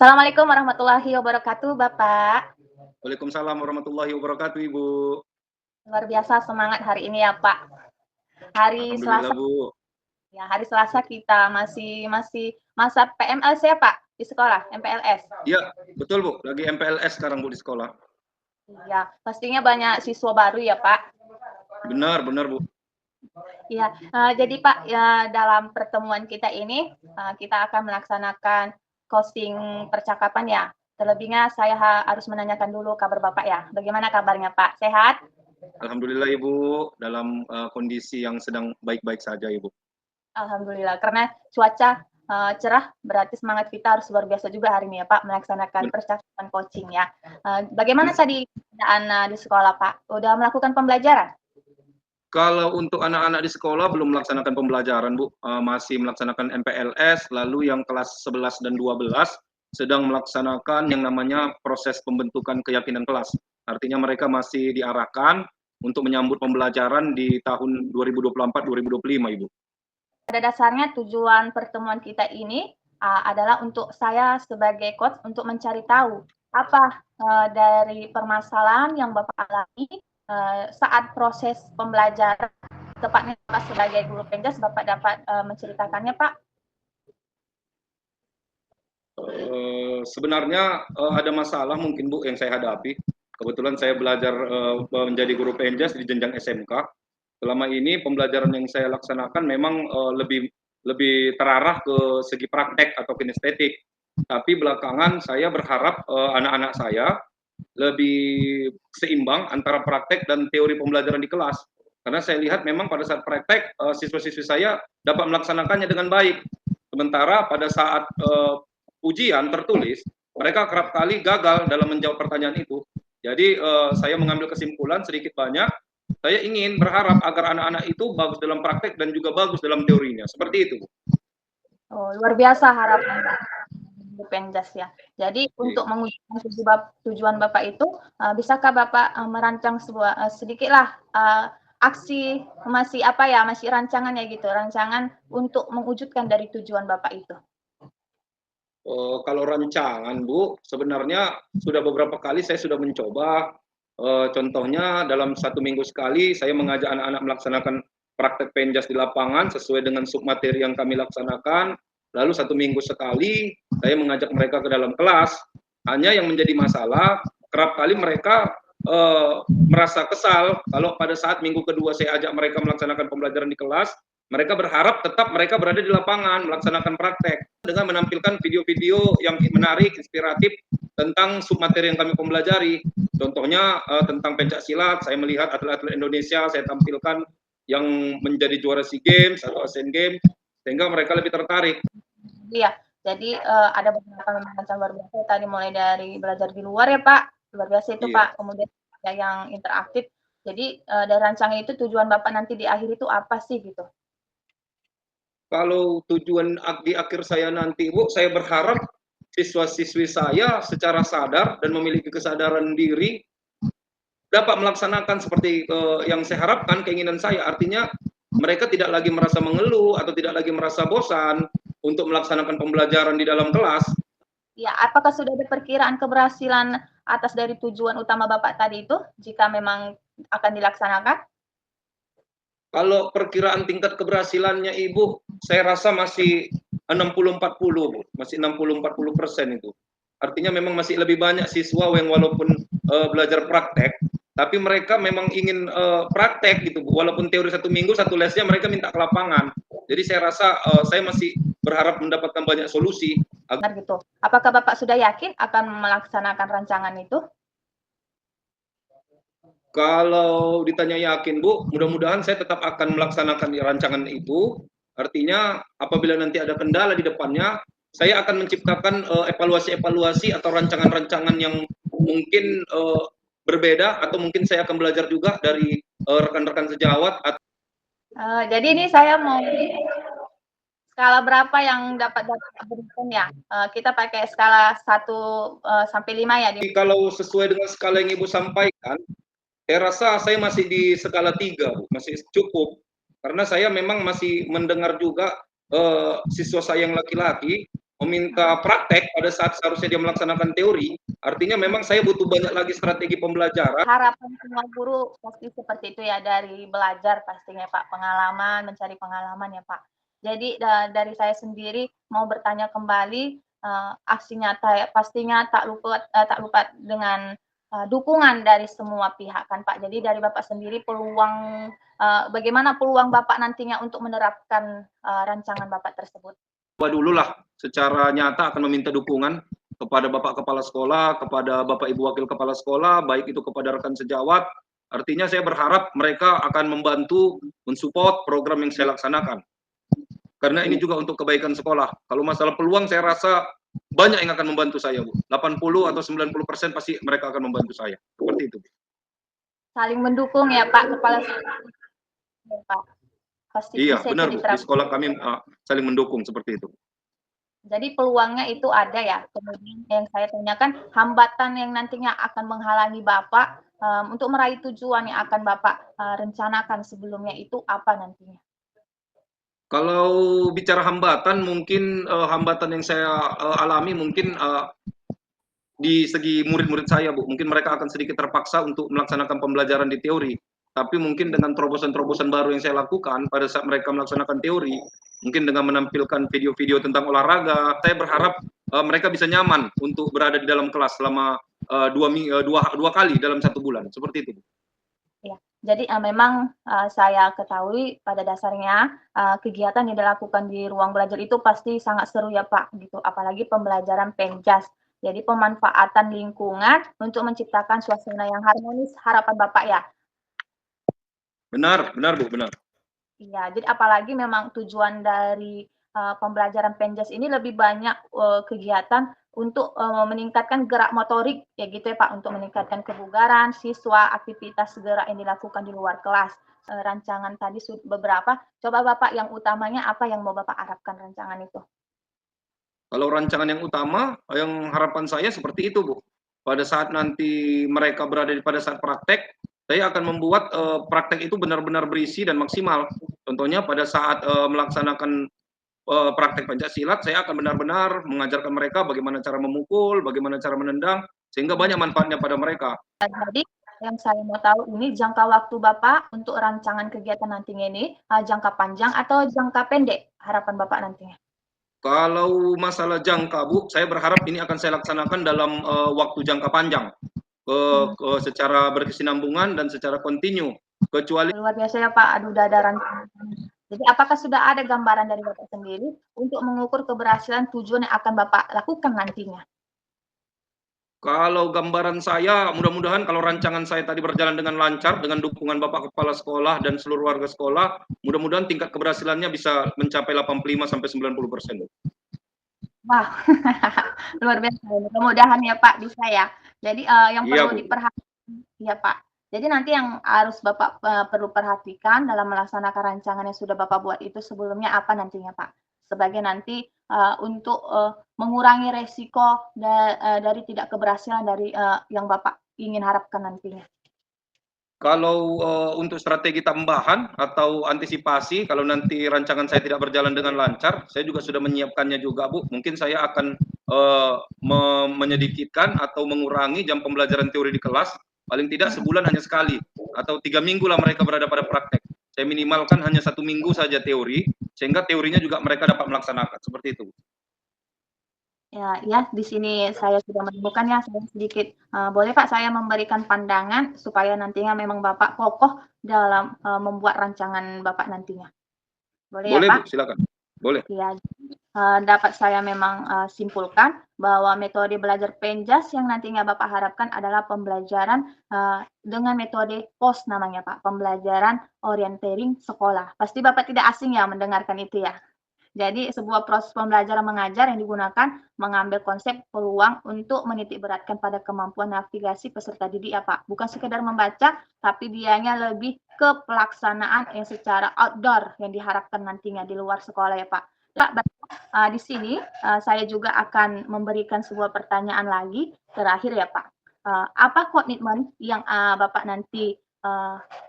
Assalamualaikum warahmatullahi wabarakatuh, Bapak. Waalaikumsalam warahmatullahi wabarakatuh, Ibu. Luar biasa semangat hari ini ya, Pak. Hari Alhamdulillah, Selasa Bu. ya, hari Selasa kita masih masih masa PMLS ya, Pak, di sekolah, MPLS? Iya, betul, Bu. Lagi MPLS sekarang, Bu, di sekolah. Iya, pastinya banyak siswa baru ya, Pak? Benar benar, Bu. Iya, jadi Pak, ya dalam pertemuan kita ini, kita akan melaksanakan closing percakapan ya. Terlebihnya saya harus menanyakan dulu kabar Bapak ya. Bagaimana kabarnya, Pak? Sehat? Alhamdulillah, Ibu, dalam kondisi yang sedang baik-baik saja, Ibu. Alhamdulillah, karena cuaca cerah, berarti semangat kita harus luar biasa juga hari ini ya Pak, melaksanakan Ben percakapan coaching ya. Bagaimana ben tadi keadaan di sekolah Pak? Udah melakukan pembelajaran? Kalau untuk anak-anak di sekolah belum melaksanakan pembelajaran, Bu, masih melaksanakan MPLS, lalu yang kelas 11 dan 12 sedang melaksanakan yang namanya proses pembentukan keyakinan kelas. Artinya mereka masih diarahkan untuk menyambut pembelajaran di tahun 2024-2025, Ibu. Pada dasarnya tujuan pertemuan kita ini adalah untuk saya sebagai coach untuk mencari tahu apa dari permasalahan yang Bapak alami saat proses pembelajaran, tepatnya Bapak sebagai guru penjas, Bapak dapat menceritakannya, Pak? Sebenarnya ada masalah mungkin, Bu, yang saya hadapi. Kebetulan saya belajar menjadi guru penjas di jenjang SMK. Selama ini pembelajaran yang saya laksanakan memang lebih terarah ke segi praktek atau kinestetik. Tapi belakangan saya berharap anak-anak saya lebih seimbang antara praktek dan teori pembelajaran di kelas. Karena saya lihat memang pada saat praktek siswa-siswi saya dapat melaksanakannya dengan baik. Sementara pada saat ujian tertulis, mereka kerap kali gagal dalam menjawab pertanyaan itu. Jadi saya mengambil kesimpulan sedikit banyak, saya ingin berharap agar anak-anak itu bagus dalam praktek dan juga bagus dalam teorinya. Seperti itu. Oh, luar biasa harapan Guru Penjas ya. Jadi untuk Iya. mewujudkan tujuan Bapak itu, bisakah Bapak merancang sebuah sedikitlah aksi masih rancangan ya gitu, rancangan untuk mewujudkan dari tujuan Bapak itu? Kalau rancangan, Bu, sebenarnya sudah beberapa kali saya sudah mencoba. Contohnya dalam 1 minggu sekali saya mengajak anak-anak melaksanakan praktek penjas di lapangan sesuai dengan submateri yang kami laksanakan. Lalu 1 minggu sekali saya mengajak mereka ke dalam kelas. Hanya yang menjadi masalah, kerap kali mereka merasa kesal kalau pada saat minggu kedua saya ajak mereka melaksanakan pembelajaran di kelas, mereka berharap tetap mereka berada di lapangan melaksanakan praktek dengan menampilkan video-video yang menarik, inspiratif tentang submateri yang kami pelajari. Contohnya tentang pencak silat, saya melihat atlet-atlet Indonesia saya tampilkan yang menjadi juara SEA Games atau Asian Games, sehingga mereka lebih tertarik. Iya, jadi ada beberapa macam luar biasa tadi mulai dari belajar di luar ya Pak, luar biasa itu Iya. Pak, kemudian ada yang interaktif. Jadi dari rancangan itu tujuan Bapak nanti di akhir itu apa sih gitu? Kalau tujuan di akhir saya nanti, Bu, saya berharap siswa-siswi saya secara sadar dan memiliki kesadaran diri dapat melaksanakan seperti yang saya harapkan, keinginan saya. Artinya mereka tidak lagi merasa mengeluh atau tidak lagi merasa bosan untuk melaksanakan pembelajaran di dalam kelas. Ya, apakah sudah ada perkiraan keberhasilan atas dari tujuan utama Bapak tadi itu, jika memang akan dilaksanakan? Kalau perkiraan tingkat keberhasilannya Ibu, saya rasa masih 60-40, Bu. Masih 60-40% itu. Artinya memang masih lebih banyak siswa yang walaupun belajar praktek, tapi mereka memang ingin praktek gitu, Bu. Walaupun teori 1 minggu, 1 lesnya mereka minta ke lapangan. Jadi saya rasa saya masih berharap mendapatkan banyak solusi. Benar gitu. Apakah Bapak sudah yakin akan melaksanakan rancangan itu? Kalau ditanya yakin, Bu, mudah-mudahan saya tetap akan melaksanakan rancangan itu. Artinya apabila nanti ada kendala di depannya, saya akan menciptakan evaluasi-evaluasi atau rancangan-rancangan yang mungkin berbeda, atau mungkin saya akan belajar juga dari rekan-rekan sejawat. Jadi ini saya mau skala berapa yang dapat berikan ya? Kita pakai skala 1 sampai 5 ya? Kalau sesuai dengan skala yang Ibu sampaikan, saya rasa saya masih di skala 3, Bu. Masih cukup. Karena saya memang masih mendengar juga siswa saya yang laki-laki meminta praktek pada saat seharusnya dia melaksanakan teori, artinya memang saya butuh banyak lagi strategi pembelajaran. Harapan semua guru pasti seperti itu ya, dari belajar pastinya Pak, pengalaman, mencari pengalaman ya Pak. Jadi dari saya sendiri mau bertanya kembali, aksi nyata ya pastinya tak lupa dengan, dukungan dari semua pihak kan Pak. Jadi dari Bapak sendiri peluang, bagaimana peluang Bapak nantinya untuk menerapkan, rancangan Bapak tersebut? Dululah secara nyata akan meminta dukungan kepada Bapak Kepala Sekolah, kepada Bapak Ibu Wakil Kepala Sekolah, baik itu kepada rekan sejawat. Artinya saya berharap mereka akan membantu mensupport program yang saya laksanakan. Karena ini juga untuk kebaikan sekolah. Kalau masalah peluang saya rasa banyak yang akan membantu saya, Bu. 80 atau 90% pasti mereka akan membantu saya. Seperti itu. Saling mendukung ya Pak, Kepala Sekolah ya Pak. Pasti Iya, bisa benar itu Bu. Di diterapkan. sekolah kami saling mendukung seperti itu. Jadi peluangnya itu ada ya. Kemudian yang saya tanyakan, hambatan yang nantinya akan menghalangi Bapak untuk meraih tujuan yang akan Bapak rencanakan sebelumnya itu apa nantinya? Kalau bicara hambatan, mungkin hambatan yang saya alami mungkin di segi murid-murid saya, Bu. Mungkin mereka akan sedikit terpaksa untuk melaksanakan pembelajaran di teori. Tapi mungkin dengan terobosan-terobosan baru yang saya lakukan pada saat mereka melaksanakan teori, mungkin dengan menampilkan video-video tentang olahraga, saya berharap mereka bisa nyaman untuk berada di dalam kelas selama dua kali dalam 1 bulan. Seperti itu. Ya, jadi memang saya ketahui pada dasarnya kegiatan yang dilakukan di ruang belajar itu pasti sangat seru ya Pak, gitu. Apalagi pembelajaran penjas. Jadi pemanfaatan lingkungan untuk menciptakan suasana yang harmonis, harapan Bapak ya. Benar, benar Bu, benar. Iya, jadi apalagi memang tujuan dari, pembelajaran Penjas ini lebih banyak, kegiatan untuk, meningkatkan gerak motorik, ya gitu ya, Pak, untuk meningkatkan kebugaran siswa, aktivitas gerak yang dilakukan di luar kelas. Rancangan tadi beberapa, coba Bapak yang utamanya apa yang mau Bapak harapkan rancangan itu? Kalau rancangan yang utama, yang harapan saya seperti itu, Bu. Pada saat nanti mereka berada pada saat praktek, saya akan membuat praktek itu benar-benar berisi dan maksimal. Contohnya pada saat melaksanakan praktek pencaksilat, saya akan benar-benar mengajarkan mereka bagaimana cara memukul, bagaimana cara menendang, sehingga banyak manfaatnya pada mereka. Jadi yang saya mau tahu ini jangka waktu Bapak untuk rancangan kegiatan nantinya ini, jangka panjang atau jangka pendek harapan Bapak nantinya? Kalau masalah jangka, Bu, saya berharap ini akan saya laksanakan dalam waktu jangka panjang, secara berkesinambungan dan secara kontinu. Kecuali Luar biasa ya Pak, aduh udah ada rancangan. Jadi apakah sudah ada gambaran dari Bapak sendiri untuk mengukur keberhasilan tujuan yang akan Bapak lakukan nantinya? kalau gambaran saya, mudah-mudahan kalau rancangan saya tadi berjalan dengan lancar, dengan dukungan Bapak Kepala Sekolah dan seluruh warga sekolah, mudah-mudahan tingkat keberhasilannya bisa mencapai 85-90%. Wah, luar biasa. Mudah-mudahan ya Pak bisa ya. Jadi yang Iya, perlu Bu. diperhatikan ya Pak. Jadi nanti yang harus Bapak perlu perhatikan dalam melaksanakan rancangan yang sudah Bapak buat itu sebelumnya apa nantinya Pak? Sebagai nanti untuk mengurangi resiko dari tidak keberhasilan dari yang Bapak ingin harapkan nantinya. Kalau untuk strategi tambahan atau antisipasi, kalau nanti rancangan saya tidak berjalan dengan lancar, saya juga sudah menyiapkannya juga, Bu. Mungkin saya akan menyedikitkan atau mengurangi jam pembelajaran teori di kelas, paling tidak sebulan hanya sekali, atau 3 minggu lah mereka berada pada praktek. Saya minimalkan hanya 1 minggu saja teori, sehingga teorinya juga mereka dapat melaksanakan, seperti itu. Ya, ya, di sini saya sudah menemukan ya, saya sedikit, boleh Pak saya memberikan pandangan supaya nantinya memang Bapak kokoh dalam, membuat rancangan Bapak nantinya. Boleh ya Boleh, Bu, Pak? silakan. Boleh. Ya, dapat saya memang, simpulkan bahwa metode belajar Penjas yang nantinya Bapak harapkan adalah pembelajaran, dengan metode POS namanya Pak, pembelajaran orientering sekolah. Pasti Bapak tidak asing ya mendengarkan itu ya? Jadi sebuah proses pembelajaran mengajar yang digunakan mengambil konsep peluang untuk menitik beratkan pada kemampuan navigasi peserta didik ya Pak. Bukan sekedar membaca, tapi dianya lebih ke pelaksanaan yang secara outdoor yang diharapkan nantinya di luar sekolah ya Pak. Pak, di sini saya juga akan memberikan sebuah pertanyaan lagi terakhir ya Pak. Apa komitmen yang Bapak nanti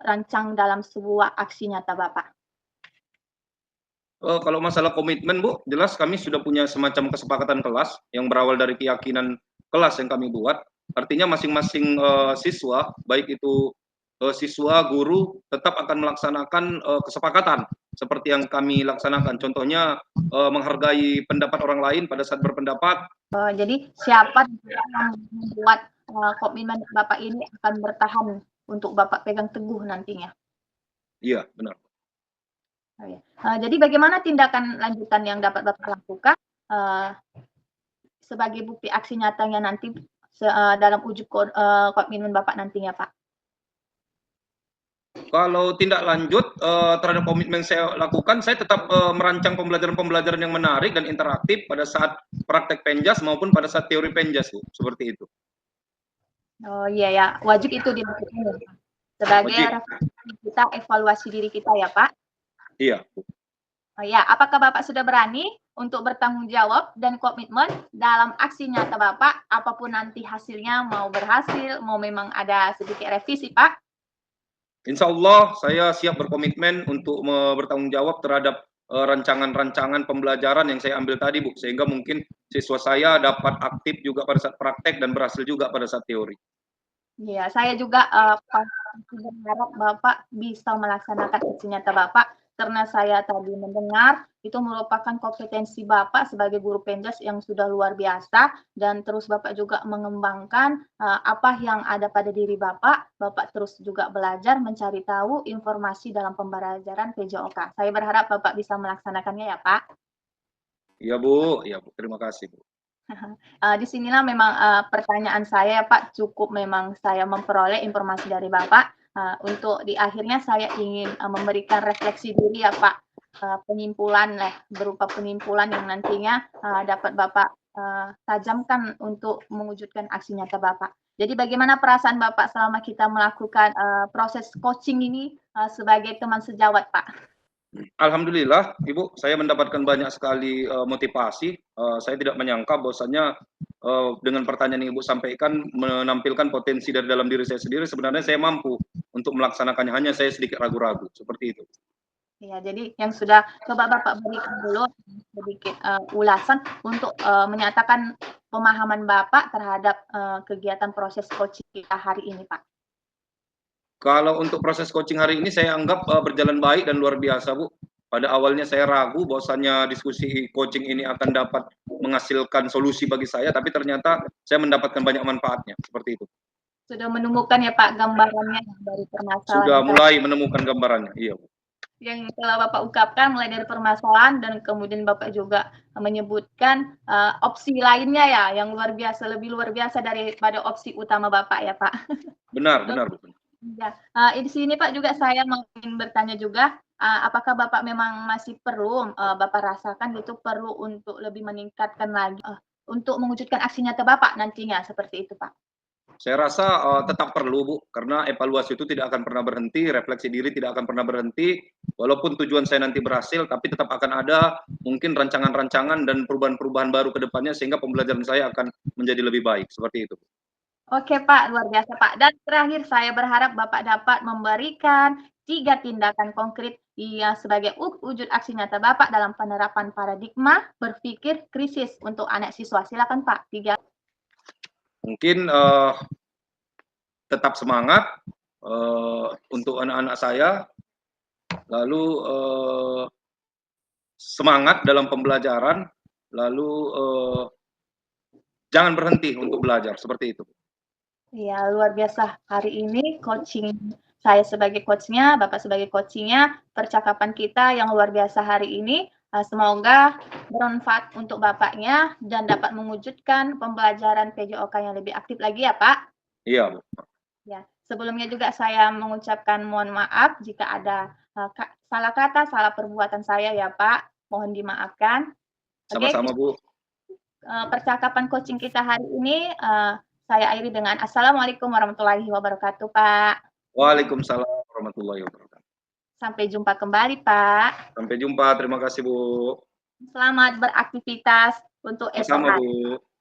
rancang dalam sebuah aksi nyata Bapak? Kalau masalah komitmen, Bu, jelas kami sudah punya semacam kesepakatan kelas yang berawal dari keyakinan kelas yang kami buat. Artinya masing-masing siswa, baik itu siswa, guru, tetap akan melaksanakan kesepakatan seperti yang kami laksanakan. Contohnya menghargai pendapat orang lain pada saat berpendapat. Jadi siapa yang membuat komitmen Bapak ini akan bertahan untuk Bapak pegang teguh nantinya? Iya, benar. Jadi bagaimana tindakan lanjutan yang dapat Bapak lakukan sebagai bukti aksi nyatanya nanti dalam uji komitmen Bapak nantinya, Pak? Kalau tindak lanjut terhadap komitmen saya lakukan, saya tetap merancang pembelajaran-pembelajaran yang menarik dan interaktif pada saat praktek penjas maupun pada saat teori penjas, Bu. Seperti itu. Oh iya ya, wajib itu dilakukan ya, Pak. Sebagai kita evaluasi diri kita ya, Pak? Iya. Oh ya, apakah Bapak sudah berani untuk bertanggung jawab dan komitmen dalam aksi nyata Bapak, apapun nanti hasilnya, mau berhasil, mau memang ada sedikit revisi, Pak? Insya Allah saya siap berkomitmen untuk bertanggung jawab terhadap rancangan-rancangan pembelajaran yang saya ambil tadi, Bu, sehingga mungkin siswa saya dapat aktif juga pada saat praktek dan berhasil juga pada saat teori. Iya, saya juga berharap Bapak bisa melaksanakan aksi nyata Bapak, karena saya tadi mendengar itu merupakan kompetensi Bapak sebagai guru penjas yang sudah luar biasa, dan terus Bapak juga mengembangkan apa yang ada pada diri Bapak, Bapak terus juga belajar mencari tahu informasi dalam pembelajaran PJOK. Saya berharap Bapak bisa melaksanakannya ya, Pak. Iya, Bu. Iya, Bu. Terima kasih, Bu. Di sinilah memang pertanyaan saya, Pak, cukup memang saya memperoleh informasi dari Bapak. Untuk di akhirnya saya ingin memberikan refleksi diri ya, Pak, penyimpulan berupa penimpulan yang nantinya dapat Bapak tajamkan untuk mewujudkan aksi nyata Bapak. Jadi bagaimana perasaan Bapak selama kita melakukan proses coaching ini sebagai teman sejawat, Pak? Alhamdulillah, Ibu, saya mendapatkan banyak sekali motivasi. Saya tidak menyangka bahwasanya dengan pertanyaan yang Ibu sampaikan menampilkan potensi dari dalam diri saya sendiri. Sebenarnya saya mampu untuk melaksanakannya, hanya saya sedikit ragu-ragu, seperti itu. Ya, jadi yang sudah coba Bapak berikan dulu sedikit ulasan untuk menyatakan pemahaman Bapak terhadap kegiatan proses coaching kita hari ini, Pak. Kalau untuk proses coaching hari ini saya anggap berjalan baik dan luar biasa, Bu. Pada awalnya saya ragu bahwasannya diskusi coaching ini akan dapat menghasilkan solusi bagi saya, tapi ternyata saya mendapatkan banyak manfaatnya, seperti itu. Sudah menemukan ya Pak gambarannya dari permasalahan. Sudah mulai menemukan gambarannya, iya, Bu. Yang telah Bapak ungkapkan mulai dari permasalahan dan kemudian Bapak juga menyebutkan opsi lainnya ya yang luar biasa, lebih luar biasa daripada opsi utama Bapak ya Pak. Benar, benar, Bu. Ya, di sini Pak juga saya ingin bertanya juga, apakah Bapak memang masih perlu Bapak rasakan itu perlu untuk lebih meningkatkan lagi untuk mewujudkan aksi nyata Bapak nantinya seperti itu, Pak? Saya rasa tetap perlu, Bu, karena evaluasi itu tidak akan pernah berhenti, refleksi diri tidak akan pernah berhenti. Walaupun tujuan saya nanti berhasil, tapi tetap akan ada mungkin rancangan-rancangan dan perubahan-perubahan baru ke depannya sehingga pembelajaran saya akan menjadi lebih baik, seperti itu. Oke Pak, luar biasa Pak. Dan terakhir saya berharap Bapak dapat memberikan 3 tindakan konkret yang sebagai wujud aksi nyata Bapak dalam penerapan paradigma berpikir krisis untuk anak siswa. Silakan Pak, 3. Mungkin tetap semangat untuk anak-anak saya, lalu semangat dalam pembelajaran, lalu jangan berhenti untuk belajar, seperti itu. Iya, luar biasa. Hari ini coaching saya sebagai coach-nya, Bapak sebagai coaching-nya, percakapan kita yang luar biasa hari ini, semoga bermanfaat untuk Bapaknya dan dapat mewujudkan pembelajaran PJOK yang lebih aktif lagi ya, Pak. Iya, Bu. Ya, sebelumnya juga saya mengucapkan mohon maaf jika ada salah kata, salah perbuatan saya ya, Pak. Mohon dimaafkan. Sama-sama, Bu. Percakapan coaching kita hari ini saya akhiri dengan Assalamualaikum warahmatullahi wabarakatuh, Pak. Waalaikumsalam warahmatullahi wabarakatuh. Sampai jumpa kembali, Pak. Sampai jumpa, terima kasih, Bu. Selamat beraktivitas untuk esok Sama, hari. Bu.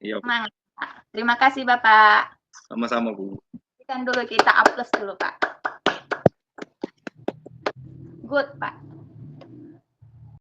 Iya, Bu. Semangat, Pak. Terima kasih, Bapak. Sama-sama, Bu. Berikan dulu kita upload dulu, Pak. Good, Pak.